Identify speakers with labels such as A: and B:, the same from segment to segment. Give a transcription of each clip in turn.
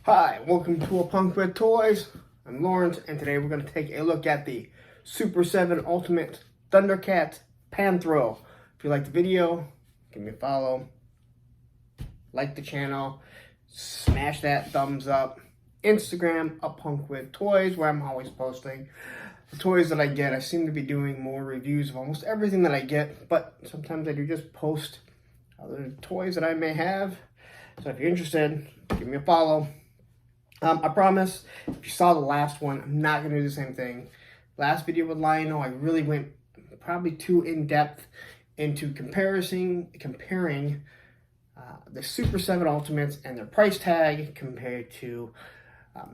A: Hi, welcome to A Punk with Toys. I'm Lawrence, and today we're going to take a look at the Super 7 Ultimate Thundercats Panthro. If you like the video, give me a follow, like the channel, smash that thumbs up. Instagram, A Punk with Toys, where I'm always posting the toys that I get. I seem to be doing more reviews of almost everything that I get, but sometimes I do just post other toys that I may have. So if you're interested, give me a follow. I promise, if you saw the last one, I'm not going to do the same thing. Last video with Lionel, I really went probably too in-depth into comparing the Super 7 Ultimates and their price tag compared to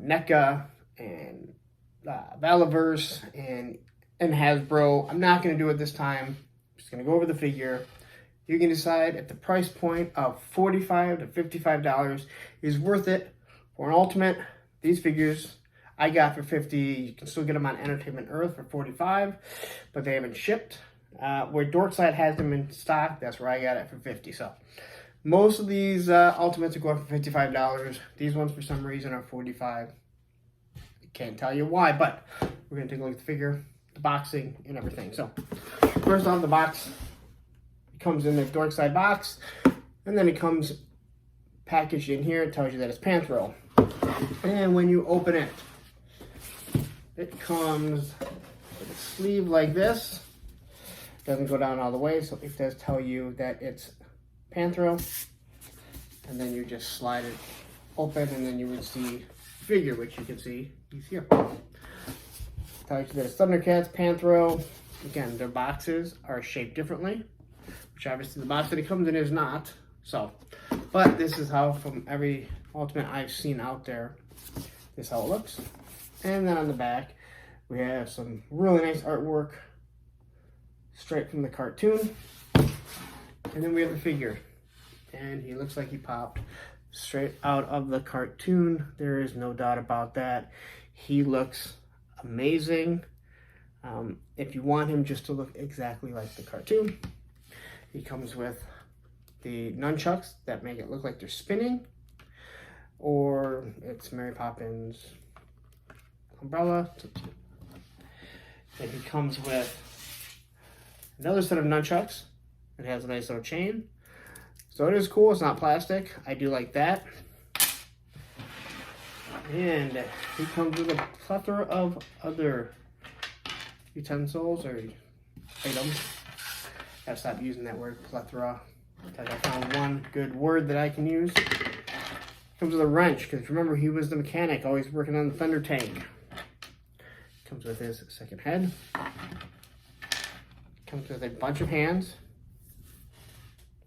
A: Neca and Valaverse and Hasbro. I'm not going to do it this time. I'm just going to go over the figure. You can decide if the price point of $45 to $55 is worth it. For an Ultimate, these figures I got for $50. You can still get them on Entertainment Earth for $45, but they haven't shipped. Where Dorkside has them in stock, that's where I got it for $50. So most of these Ultimates are going for $55. These ones, for some reason, are $45. I can't tell you why, but we're going to take a look at the figure, the boxing, and everything. So first off, the box, it comes in the Dorkside box, and then it comes packaged in here. It tells you that it's Panthro. And when you open it, it comes with a sleeve like this. Doesn't go down all the way, so it does tell you that it's Panthro. And then you just slide it open, and then you would see the figure, which you can see he's here. Tells you that it's Thundercats, Panthro. Again, their boxes are shaped differently, which obviously the box that it comes in is not. So, but this is how, from every Ultimate I've seen out there, this is how it looks. And then on the back, we have some really nice artwork straight from the cartoon. And then we have the figure. And he looks like he popped straight out of the cartoon. There is no doubt about that. He looks amazing. If you want him just to look exactly like the cartoon, he comes with the nunchucks that make it look like they're spinning, or it's Mary Poppins umbrella. And he comes with another set of nunchucks. It has a nice little chain, so it is cool. It's not plastic. I do like that. And he comes with a plethora of other utensils or items. Gotta stop using that word plethora. I found one good word that I can use. Comes with a wrench, because remember, he was the mechanic, always working on the Thunder Tank. Comes with his second head. Comes with a bunch of hands.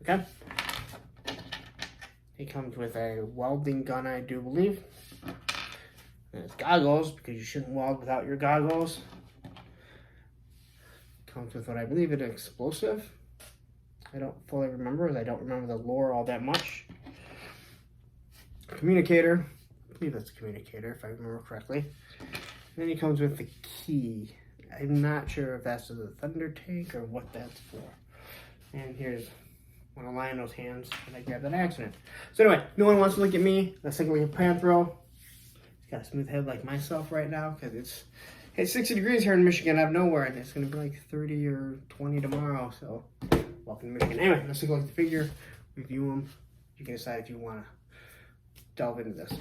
A: Okay. He comes with a welding gun, I do believe. And his goggles, because you shouldn't weld without your goggles. Comes with what I believe is an explosive. I don't fully remember, as I don't remember the lore all that much. Communicator. I believe that's a communicator, if I remember correctly. And then he comes with the key. I'm not sure if that's to the Thunder Tank or what that's for. And here's one of Lionel's hands that I grabbed on accident. So anyway, no one wants to look at me. Let's take a look at Panthro. He's got a smooth head like myself right now, because it's 60 degrees here in Michigan out of nowhere, and it's going to be like 30 or 20 tomorrow. So welcome to Michigan. Anyway, let's take a look at the figure, review them. You can decide if you want to delve into this.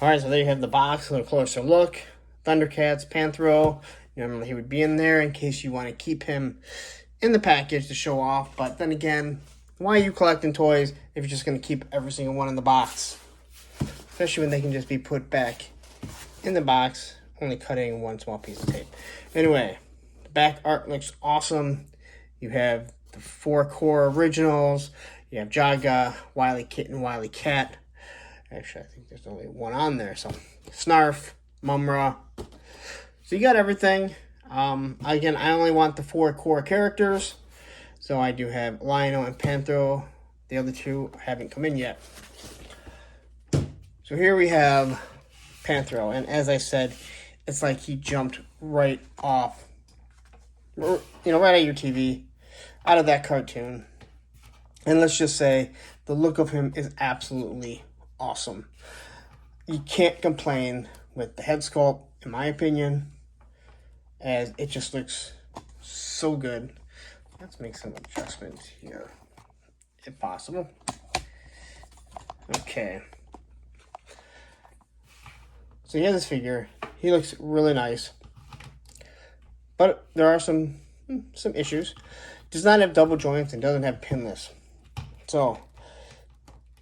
A: Alright, so there you have the box, a little closer look. Thundercats, Panthro. Normally he would be in there in case you want to keep him in the package to show off. But then again, why are you collecting toys if you're just going to keep every single one in the box? Especially when they can just be put back in the box, only cutting one small piece of tape. Anyway, the back art looks awesome. You have the 4 core originals. You have Jaga, Wily Kitten, Wily Cat. Actually, I think there's only one on there. So, Snarf, Mumra. So you got everything. Again, I only want the 4 core characters. So I do have Lionel and Panthro. The other two haven't come in yet. So here we have Panthro. And as I said, it's like he jumped right off, right at your TV, out of that cartoon. And let's just say the look of him is absolutely awesome. You can't complain with the head sculpt, in my opinion, as it just looks so good. Let's make some adjustments here, if possible. Okay. So he has this figure. He looks really nice. But there are some issues. Does not have double joints and doesn't have pinless. So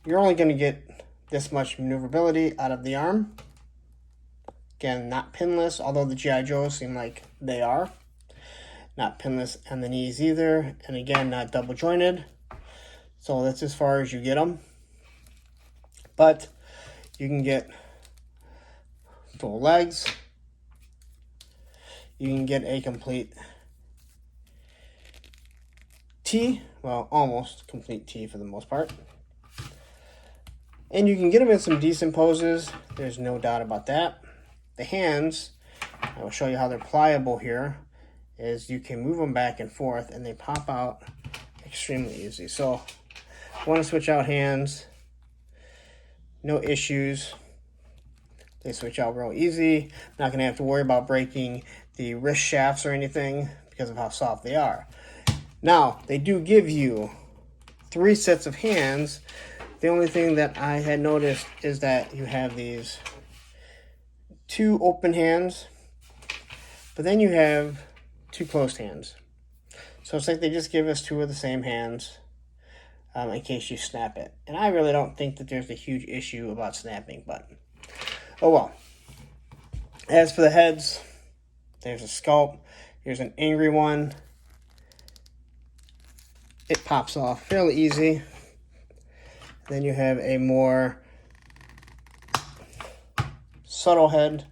A: you're only going to get this much maneuverability out of the arm. Again, not pinless, although the G.I. Joes seem like they are. Not pinless on the knees either. And again, not double jointed. So that's as far as you get them. But you can get full legs. You can get a complete T. Well, almost complete T for the most part. And you can get them in some decent poses. There's no doubt about that. The hands, I will show you how they're pliable here, is you can move them back and forth and they pop out extremely easy. So, want to switch out hands, no issues. They switch out real easy. Not going to have to worry about breaking the wrist shafts or anything because of how soft they are. Now, they do give you 3 sets of hands. The only thing that I had noticed is that you have these 2 open hands, but then you have 2 closed hands. So it's like they just give us 2 of the same hands in case you snap it. And I really don't think that there's a huge issue about snapping, but oh well. As for the heads, there's a sculpt. Here's an angry one. It pops off fairly easy. Then you have a more subtle head,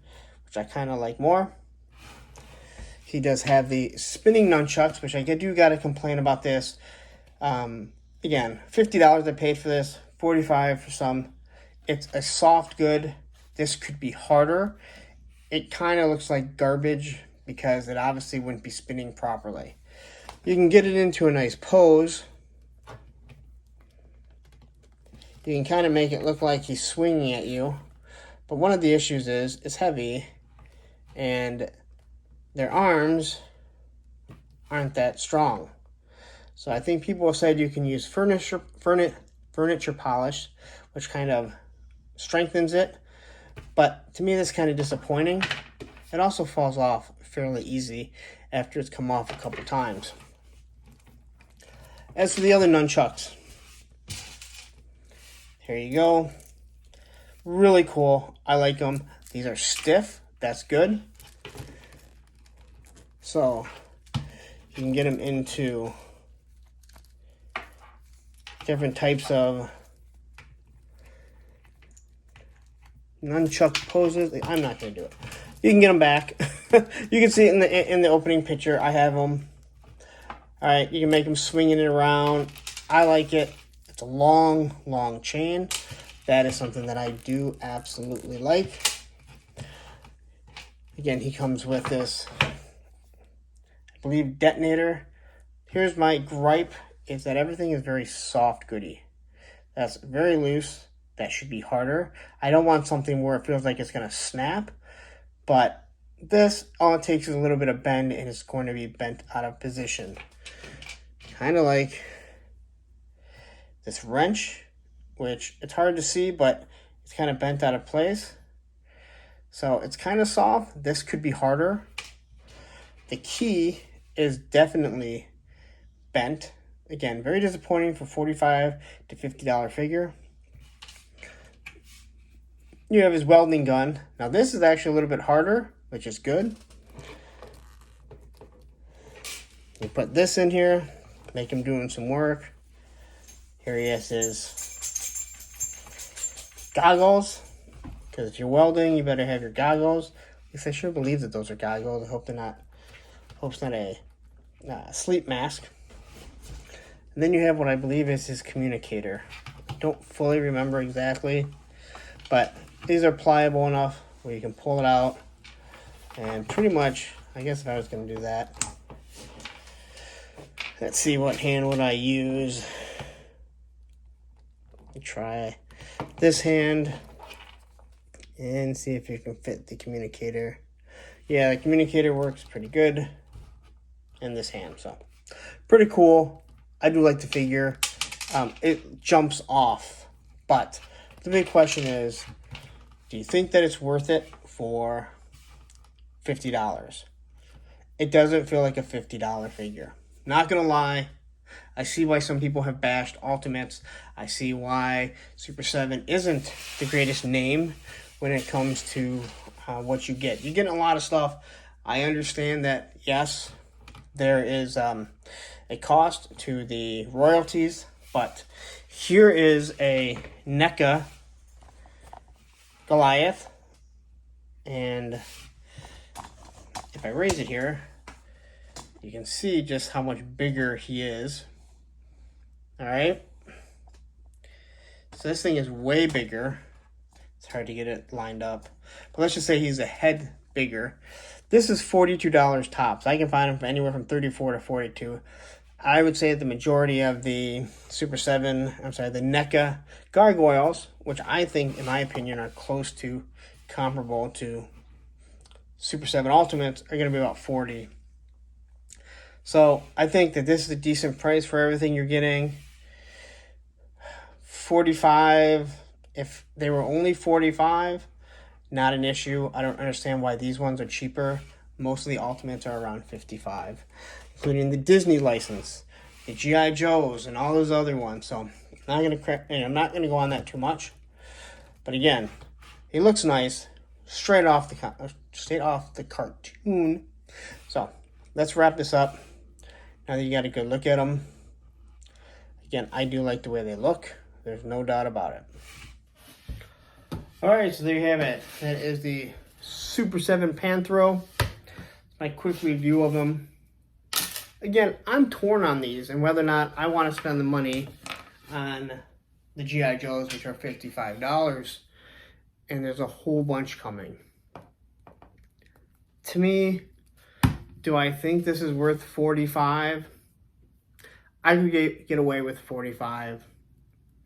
A: which I kind of like more. He does have the spinning nunchucks, which I do got to complain about this. Again, $50 I paid for this, $45 for some. It's a soft good. This could be harder. It kind of looks like garbage because it obviously wouldn't be spinning properly. You can get it into a nice pose. You can kind of make it look like he's swinging at you. But one of the issues is it's heavy and their arms aren't that strong. So I think people have said you can use furniture polish, which kind of strengthens it. But to me, that's kind of disappointing. It also falls off fairly easy after it's come off a couple times. As for the other nunchucks, here you go. Really cool. I like them. These are stiff. That's good. So you can get them into different types of nunchuck poses. I'm not going to do it. You can get them back. You can see it in the opening picture. I have them. All right, you can make them swinging it around. I like it. It's a long, long chain. That is something that I do absolutely like. Again, he comes with this, I believe, detonator. Here's my gripe, is that everything is very soft goody. That's very loose. That should be harder. I don't want something where it feels like it's going to snap. But this, all it takes is a little bit of bend and it's going to be bent out of position. Kind of like this wrench, which it's hard to see, but it's kind of bent out of place. So it's kind of soft. This could be harder. The key is definitely bent. Again, very disappointing for $45 to $50 figure. You have his welding gun. Now this is actually a little bit harder, which is good. You put this in here, make him doing some work. Here he has his goggles, because if you're welding, you better have your goggles. At least I sure believe that those are goggles. I hope they're not. Hope it's not a sleep mask. And then you have what I believe is his communicator. I don't fully remember exactly, but these are pliable enough where you can pull it out. And pretty much, I guess if I was going to do that, let's see, what hand would I use? Try this hand and see if you can fit the communicator. Yeah, the communicator works pretty good in this hand, so pretty cool. I do like the figure. It jumps off, but the big question is, do you think that it's worth it for $50? It doesn't feel like a $50 figure. Not gonna lie, I see why some people have bashed Ultimates. I see why Super 7 isn't the greatest name when it comes to what you get. You're getting a lot of stuff. I understand that, yes, there is a cost to the royalties, but here is a Neca Goliath, and if I raise it here, you can see just how much bigger he is. All right, so this thing is way bigger. It's hard to get it lined up, but let's just say he's a head bigger. This is $42 tops. I can find them for anywhere from $34 to $42. I would say that the majority of the the NECA gargoyles, which I think, in my opinion, are close to comparable to Super 7 Ultimates, are going to be about $40. So I think that this is a decent price for everything you're getting. $45, if they were only $45, not an issue. I don't understand why these ones are cheaper. Most of the Ultimates are around $55, including the Disney license, the G.I. Joes, and all those other ones. So I'm not gonna go on that too much. But again, he looks nice, straight off the cartoon. So let's wrap this up. Now that you got a good look at them, again, I do like the way they look. There's no doubt about it. All right, so there you have it. That is the Super 7 Panthro. My quick review of them. Again, I'm torn on these and whether or not I want to spend the money on the G.I. Joes, which are $55, and there's a whole bunch coming. To me, do I think this is worth $45? I could get away with $45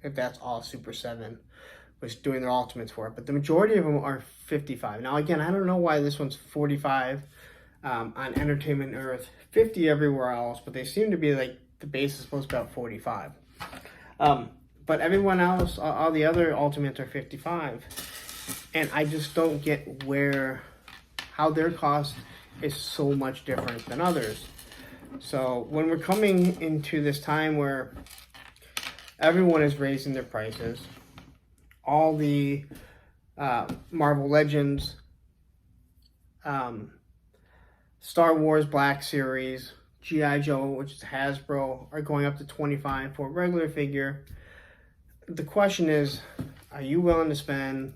A: if that's all Super 7 was doing their Ultimates for it, but the majority of them are $55. Now, again, I don't know why this one's $45 on Entertainment Earth, $50 everywhere else, but they seem to be like the base is supposed to be about $45. But everyone else, all the other Ultimates are $55, and I just don't get how their cost is so much different than others. So when we're coming into this time where everyone is raising their prices, all the Marvel Legends, Star Wars Black Series, G.I. Joe, which is Hasbro, are going up to $25 for a regular figure. The question is, are you willing to spend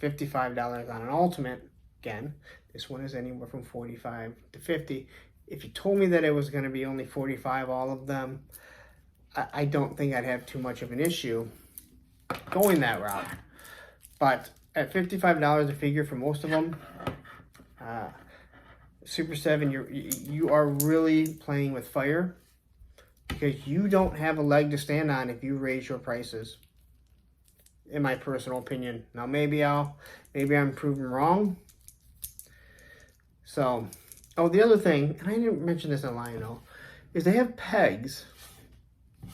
A: $55 on an Ultimate? Again, this one is anywhere from $45 to $50. If you told me that it was going to be only $45, all of them, I don't think I'd have too much of an issue going that route. But at $55 a figure for most of them, Super 7, you are really playing with fire because you don't have a leg to stand on if you raise your prices, in my personal opinion. Now maybe I'm proven wrong. So, the other thing, and I didn't mention this in Lion-O, is they have pegs,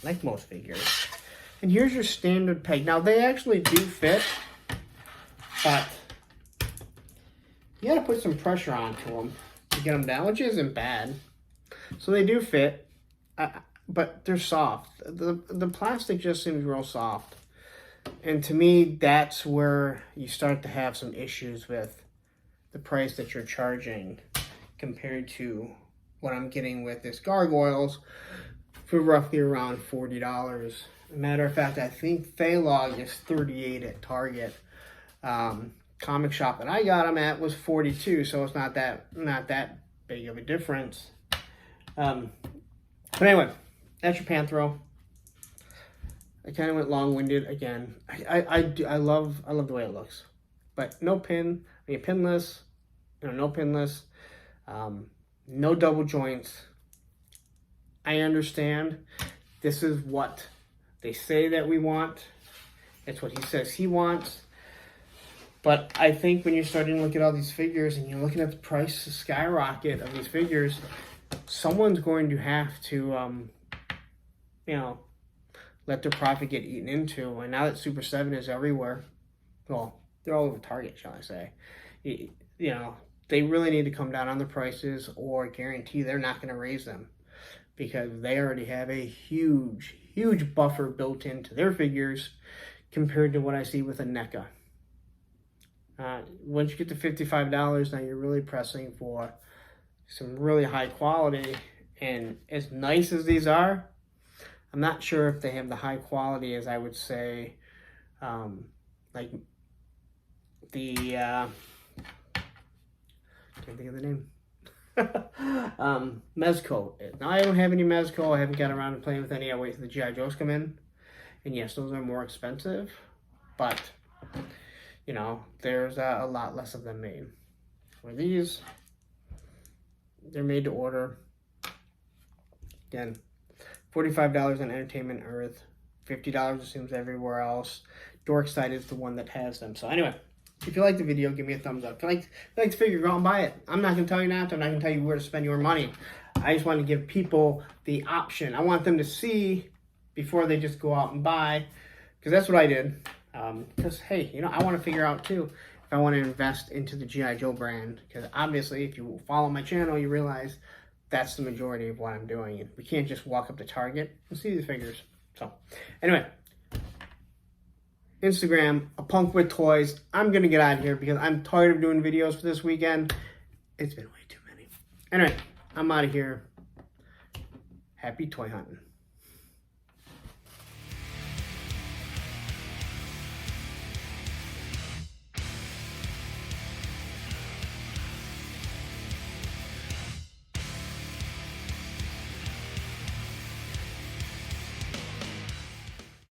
A: like most figures. And here's your standard peg. Now they actually do fit, but you gotta put some pressure onto them to get them down, which isn't bad. So they do fit, but they're soft. The plastic just seems real soft. And to me, that's where you start to have some issues with the price that you're charging compared to what I'm getting with this Gargoyles for roughly around $40. Matter of fact, I think Thailog is $38 at Target. Comic shop that I got them at was $42, so it's not that big of a difference. But anyway, that's your Panthro. I kind of went long-winded again. I love the way it looks, but no pin. Pinless, no pinless, no double joints. I understand this is what they say that we want, It's what he says he wants. But I think when you're starting to look at all these figures and you're looking at the price skyrocket of these figures, someone's going to have to, you know, let their profit get eaten into. And now that Super 7 is everywhere, well, they're all over Target, shall I say, you know, they really need to come down on the prices or guarantee they're not going to raise them, because they already have a huge, huge buffer built into their figures compared to what I see with a NECA. Once you get to $55, now you're really pressing for some really high quality. And as nice as these are, I'm not sure if they have the high quality as I would say, like the, can't think of the name. Mezco. Now I don't have any Mezco. I haven't got around to playing with any. I wait for the G.I. Joes come in. And yes, those are more expensive, but you know, there's a lot less of them made. For these, they're made to order. Again, $45 on Entertainment Earth, $50 assumes everywhere else. Dorkside is the one that has them. So anyway, if you like the video, give me a thumbs up. If you like the figure, go out and buy it. I'm not going to tell you not to. I'm not going to tell you where to spend your money. I just want to give people the option. I want them to see before they just go out and buy, because that's what I did. Because, hey, you know, I want to figure out, too, if I want to invest into the G.I. Joe brand. Because, obviously, if you follow my channel, you realize that's the majority of what I'm doing. And we can't just walk up to Target and see these figures. So, anyway, Instagram, A Punk with Toys. I'm going to get out of here because I'm tired of doing videos for this weekend. It's been way too many. Anyway, I'm out of here. Happy toy hunting.